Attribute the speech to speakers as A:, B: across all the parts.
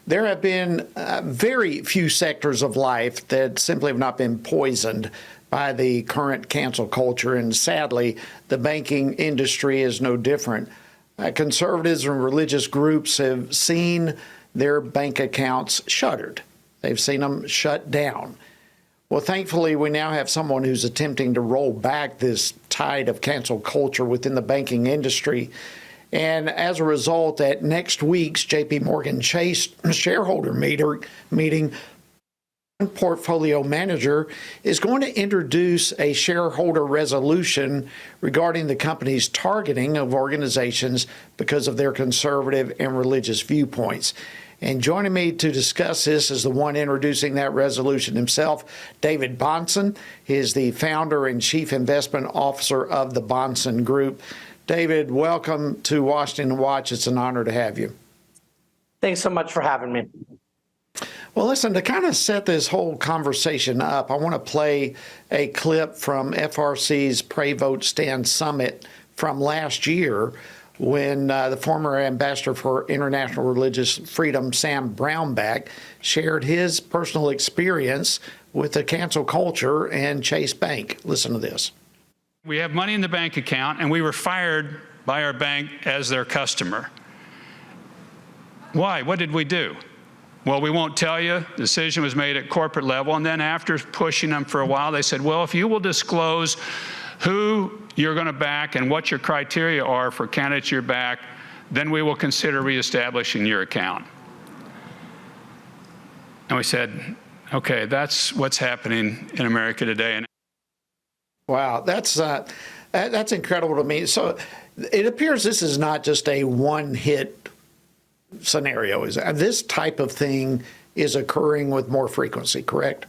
A: There have been very few sectors of life that simply have not been poisoned by the current cancel culture, and sadly, the banking industry is no different. Conservatives and religious groups have seen their bank accounts shuttered. They've seen them shut down. Well, thankfully, we now have someone who's attempting to roll back this tide of cancel culture within the banking industry. And as a result, at next week's JPMorgan Chase shareholder meeting, portfolio manager is going to introduce a shareholder resolution regarding the company's targeting of organizations because of their conservative and religious viewpoints. And joining me to discuss this is the one introducing that resolution himself, David Bahnsen. He is the founder and chief investment officer of the Bahnsen Group. David, welcome to Washington Watch. It's an honor to have you.
B: Thanks so much for having me.
A: Well, listen, to kind of set this whole conversation up, I want to play a clip from FRC's Pray Vote Stand Summit from last year when the former ambassador for international religious freedom, Sam Brownback, shared his personal experience with the cancel culture and Chase Bank. Listen to this.
C: We have money in the bank account, and we were fired by our bank as their customer. Why? What did we do? Well, we won't tell you. The decision was made at corporate level, and then after pushing them for a while, they said, well, if you will disclose who you're going to back and what your criteria are for candidates you're back, then we will consider reestablishing your account. And we said, okay, that's what's happening in America today.
A: Wow, that's incredible to me. So it appears this is not just a one-hit scenario. This type of thing is occurring with more frequency, correct?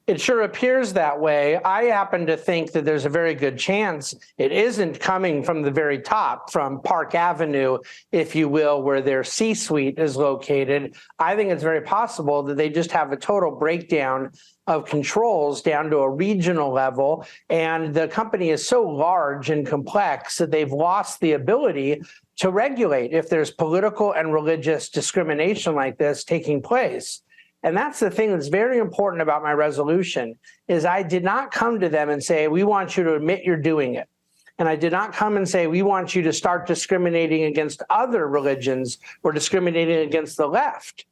B: It sure appears that way. I happen to think that there's a very good chance it isn't coming from the very top, from Park Avenue, if you will, where their C-suite is located. I think it's very possible that they just have a total breakdown of controls down to a regional level, and the company is so large and complex that they've lost the ability to regulate if there's political and religious discrimination like this taking place. And that's the thing that's very important about my resolution, is I did not come to them and say, we want you to admit you're doing it. And I did not come and say, we want you to start discriminating against other religions or discriminating against the left.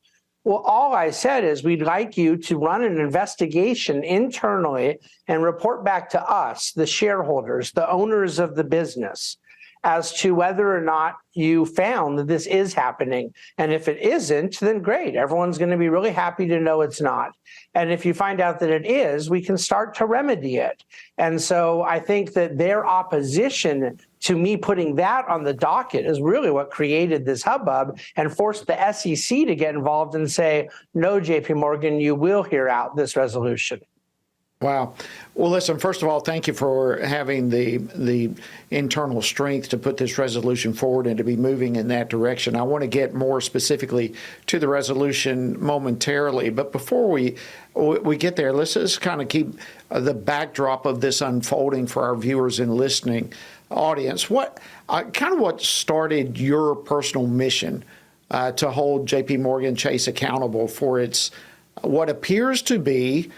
B: Well, all I said is we'd like you to run an investigation internally and report back to us, the shareholders, the owners of the business, as to whether or not you found that this is happening. And if it isn't, then great. Everyone's going to be really happy to know it's not. And if you find out that it is, we can start to remedy it. And so I think that their opposition to me putting that on the docket is really what created this hubbub and forced the SEC to get involved and say, no, JPMorgan, you will hear out this resolution.
A: Wow. Well, listen, first of all, thank you for having the internal strength to put this resolution forward and to be moving in that direction. I want to get more specifically to the resolution momentarily. But before we get there, let's just kind of keep the backdrop of this unfolding for our viewers and listening audience. What started your personal mission to hold JPMorgan Chase accountable for its what appears to be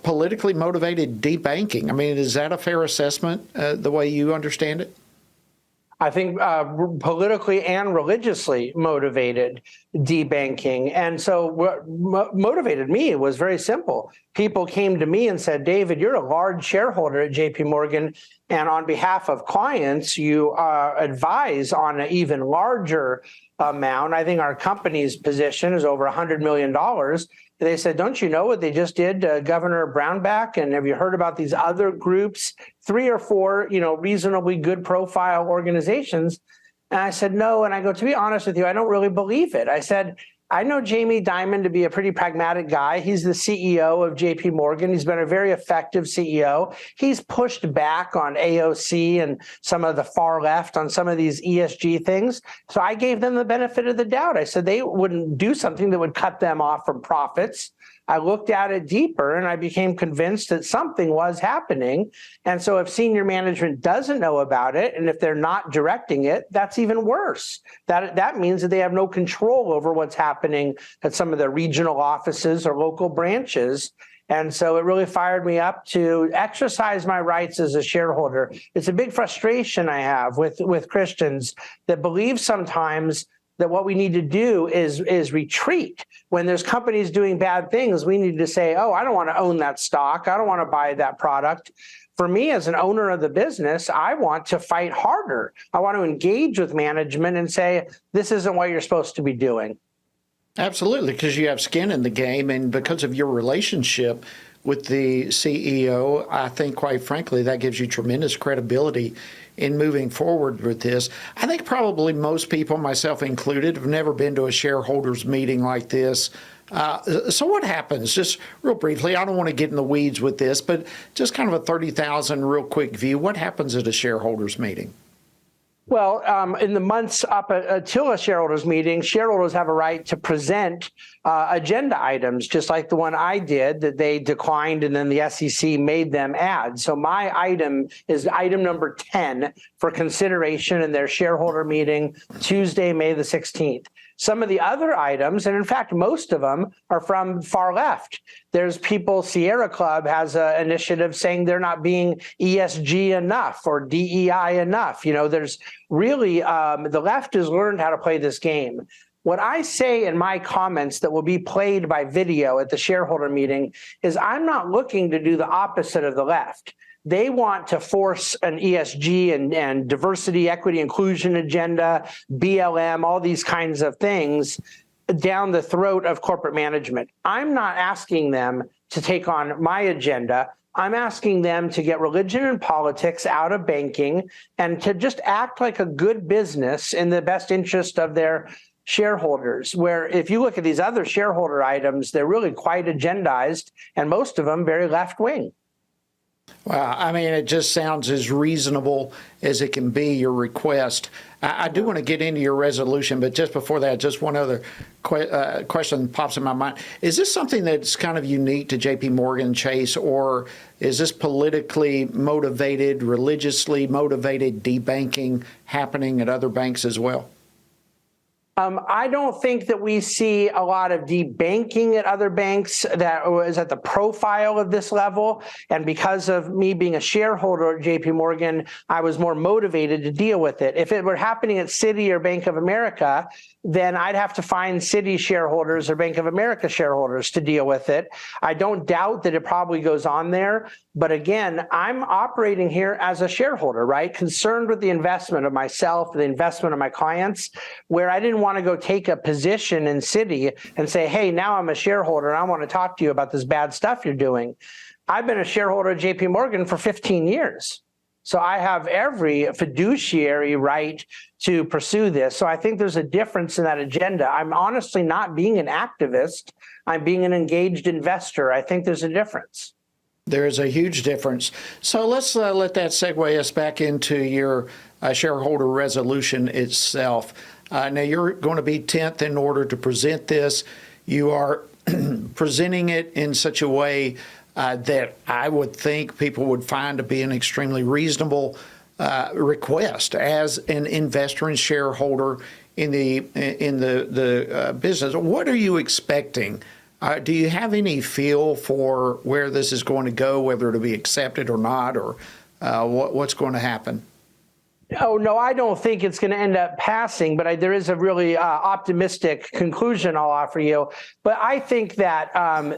A: politically motivated debanking? I mean, is that a fair assessment, the way you understand it?
B: I think politically and religiously motivated debanking. And so what motivated me was very simple. People came to me and said, David, you're a large shareholder at JPMorgan, and on behalf of clients, you advise on an even larger amount. I think our company's position is over $100 million. They said, don't you know what they just did to Governor Brownback? And have you heard about these other groups, 3 or 4, reasonably good profile organizations? And I said, no. And I go, to be honest with you, I don't really believe it. I said, I know Jamie Dimon to be a pretty pragmatic guy. He's the CEO of JPMorgan. He's been a very effective CEO. He's pushed back on AOC and some of the far left on some of these ESG things. So I gave them the benefit of the doubt. I said they wouldn't do something that would cut them off from profits. I looked at it deeper and I became convinced that something was happening. And so if senior management doesn't know about it, and if they're not directing it, that's even worse. That means that they have no control over what's happening at some of the regional offices or local branches. And so it really fired me up to exercise my rights as a shareholder. It's a big frustration I have with Christians that believe sometimes that what we need to do is retreat. When there's companies doing bad things, we need to say, oh, I don't want to own that stock. I don't want to buy that product. For me, as an owner of the business, I want to fight harder. I want to engage with management and say, this isn't what you're supposed to be doing.
A: Absolutely, because you have skin in the game, and because of your relationship with the CEO, I think, quite frankly, that gives you tremendous credibility in moving forward with this. I think probably most people, myself included, have never been to a shareholders meeting like this. So what happens? Just real briefly, I don't want to get in the weeds with this, but just kind of a 30,000 real quick view. What happens at a shareholders meeting?
B: Well, in the months up until a shareholders meeting, shareholders have a right to present agenda items, just like the one I did that they declined and then the SEC made them add. So my item is item number 10 for consideration in their shareholder meeting Tuesday, May the 16th. Some of the other items, and in fact, most of them are from far left. There's people, Sierra Club has an initiative saying they're not being ESG enough or DEI enough. You know, there's really, the left has learned how to play this game. What I say in my comments that will be played by video at the shareholder meeting is I'm not looking to do the opposite of the left. They want to force an ESG and diversity, equity, inclusion agenda, BLM, all these kinds of things down the throat of corporate management. I'm not asking them to take on my agenda. I'm asking them to get religion and politics out of banking and to just act like a good business in the best interest of their shareholders, where if you look at these other shareholder items, they're really quite agendized, and most of them very left-wing.
A: Well, I mean, it just sounds as reasonable as it can be, your request. I do want to get into your resolution, but just before that, just one other question pops in my mind. Is this something that's kind of unique to JPMorgan Chase, or is this politically motivated, religiously motivated debanking happening at other banks as well?
B: I don't think that we see a lot of debanking at other banks that is at the profile of this level. And because of me being a shareholder at JPMorgan, I was more motivated to deal with it. If it were happening at Citi or Bank of America, then I'd have to find Citi shareholders or Bank of America shareholders to deal with it. I don't doubt that it probably goes on there. But again, I'm operating here as a shareholder, right? Concerned with the investment of myself, the investment of my clients, where I didn't want to go take a position in Citi and say, hey, now I'm a shareholder and I want to talk to you about this bad stuff you're doing. I've been a shareholder at JPMorgan for 15 years. So I have every fiduciary right to pursue this. So I think there's a difference in that agenda. I'm honestly not being an activist. I'm being an engaged investor. I think there's a difference.
A: There is a huge difference. So let's let that segue us back into your shareholder resolution itself. Now, you're going to be 10th in order to present this. You are presenting it in such a way that I would think people would find to be an extremely reasonable request as an investor and shareholder in the business. What are you expecting? Do you have any feel for where this is going to go, whether it'll be accepted or not, or what's going to happen?
B: Oh, no, I don't think it's going to end up passing, but there is a really optimistic conclusion I'll offer you. But I think that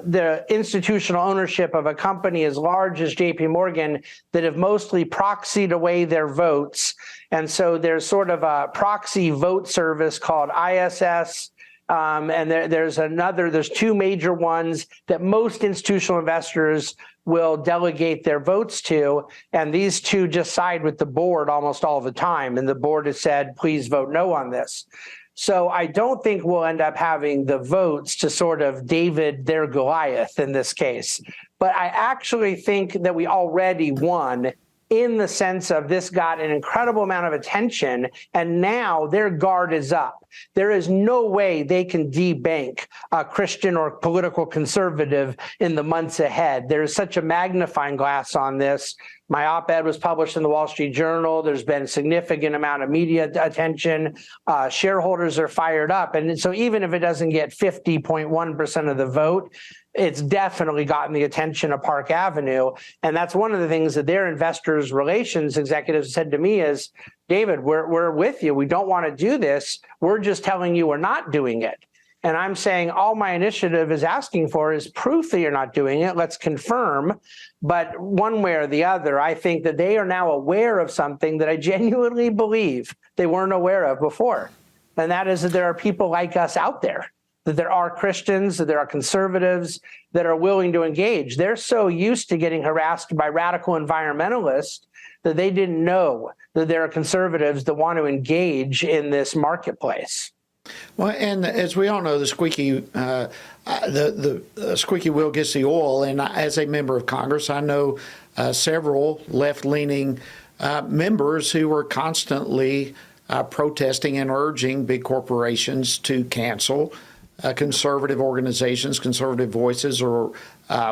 B: the institutional ownership of a company as large as JPMorgan that have mostly proxied away their votes, and so there's sort of a proxy vote service called ISS, and there's two major ones that most institutional investors will delegate their votes to, and these two just side with the board almost all the time, and the board has said, please vote no on this. So I don't think we'll end up having the votes to sort of David their Goliath in this case. But I actually think that we already won in the sense of this got an incredible amount of attention, and now their guard is up. There is no way they can debank a Christian or political conservative in the months ahead. There is such a magnifying glass on this. My op-ed was published in the Wall Street Journal. There's been a significant amount of media attention. Shareholders are fired up. And so even if it doesn't get 50.1% of the vote, it's definitely gotten the attention of Park Avenue. And that's one of the things that their investors relations executives said to me is, David, we're with you. We don't want to do this. We're just telling you we're not doing it. And I'm saying all my initiative is asking for is proof that you're not doing it. Let's confirm. But one way or the other, I think that they are now aware of something that I genuinely believe they weren't aware of before. And that is that there are people like us out there, that there are Christians, that there are conservatives that are willing to engage. They're so used to getting harassed by radical environmentalists that they didn't know that there are conservatives that want to engage in this marketplace.
A: Well, and as we all know, the squeaky wheel gets the oil. And as a member of Congress, I know several left-leaning members who were constantly protesting and urging big corporations to cancel conservative organizations, conservative voices, or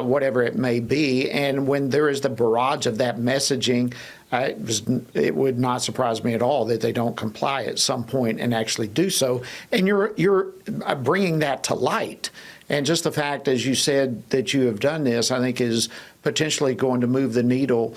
A: whatever it may be. And when there is the barrage of that messaging, it would not surprise me at all that they don't comply at some point and actually do so. And you're bringing that to light. And just the fact, as you said, that you have done this, I think is potentially going to move the needle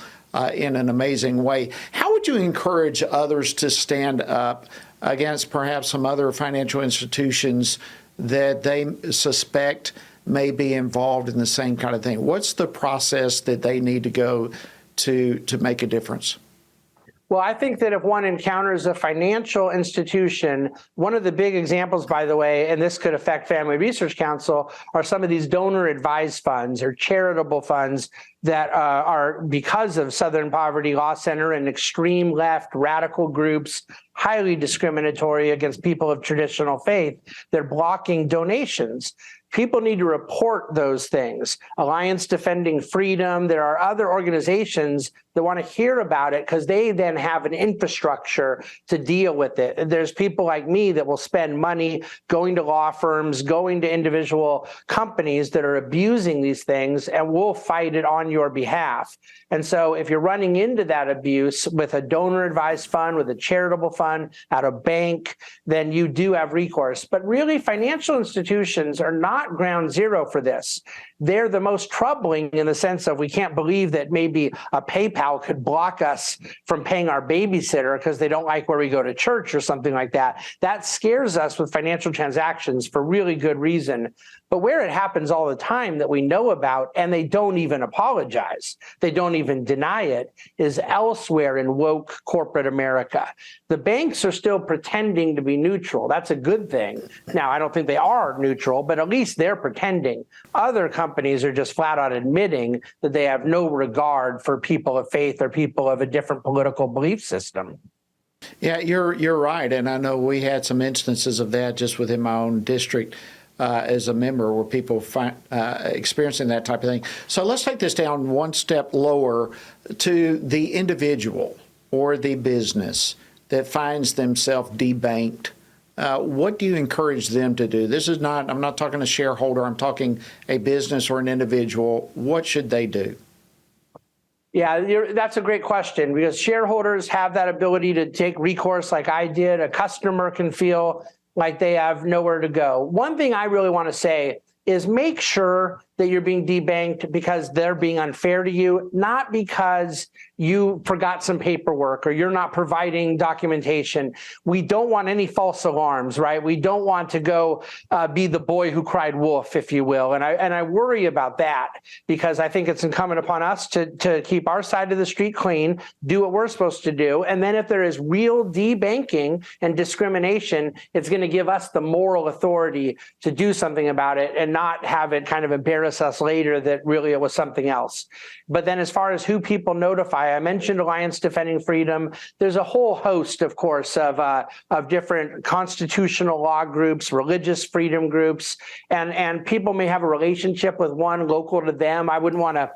A: in an amazing way. How would you encourage others to stand up against perhaps some other financial institutions that they suspect may be involved in the same kind of thing? What's the process that they need to go to make a difference?
B: Well, I think that if one encounters a financial institution, one of the big examples, by the way, and this could affect Family Research Council, are some of these donor-advised funds or charitable funds that are, because of Southern Poverty Law Center and extreme left radical groups, highly discriminatory against people of traditional faith, they're blocking donations. People need to report those things. Alliance Defending Freedom, there are other organizations that want to hear about it because they then have an infrastructure to deal with it. There's people like me that will spend money going to law firms, going to individual companies that are abusing these things, and we'll fight it on your behalf. And so if you're running into that abuse with a donor-advised fund, with a charitable fund, at a bank, then you do have recourse. But really, financial institutions are not ground zero for this. They're the most troubling in the sense of we can't believe that maybe a PayPal could block us from paying our babysitter because they don't like where we go to church or something like that. That scares us with financial transactions for really good reason. But where it happens all the time that we know about, and they don't even apologize, they don't even deny it, is elsewhere in woke corporate America. The banks are still pretending to be neutral. That's a good thing. Now, I don't think they are neutral, but at least they're pretending. Other companies are just flat out admitting that they have no regard for people of faith or people of a different political belief system.
A: Yeah, you're right. And I know we had some instances of that just within my own district. As a member, where people find experiencing that type of thing. So let's take this down one step lower to the individual or the business that finds themselves debanked. What do you encourage them to do? This is not, I'm not talking a shareholder, I'm talking a business or an individual. What should they do?
B: Yeah, that's a great question, because shareholders have that ability to take recourse like I did. A customer can feel like they have nowhere to go. One thing I really want to say is make sure that you're being debanked because they're being unfair to you, not because you forgot some paperwork or you're not providing documentation. We don't want any false alarms, right? We don't want to go be the boy who cried wolf, if you will. And I worry about that because I think it's incumbent upon us to keep our side of the street clean, do what we're supposed to do. And then if there is real debanking and discrimination, it's going to give us the moral authority to do something about it and not have it kind of embarrass us later that really it was something else. But then as far as who people notify, I mentioned Alliance Defending Freedom. There's a whole host, of course, of different constitutional law groups, religious freedom groups, and people may have a relationship with one local to them. I wouldn't want to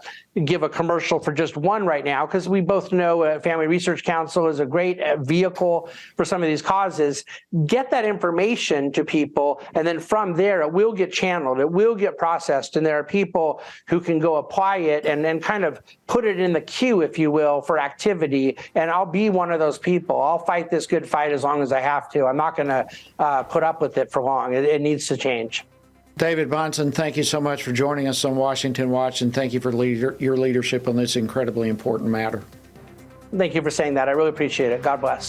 B: give a commercial for just one right now, because we both know Family Research Council is a great vehicle for some of these causes. Get that information to people, and then from there, it will get channeled, it will get processed, and there are people who can go apply it and then kind of put it in the queue, if you will, for activity. And I'll be one of those people. I'll fight this good fight as long as I have to. I'm not going to put up with it for long. It needs to change.
A: David Bahnsen, thank you so much for joining us on Washington Watch, and thank you for your leadership on this incredibly important matter.
B: Thank you for saying that. I really appreciate it. God bless.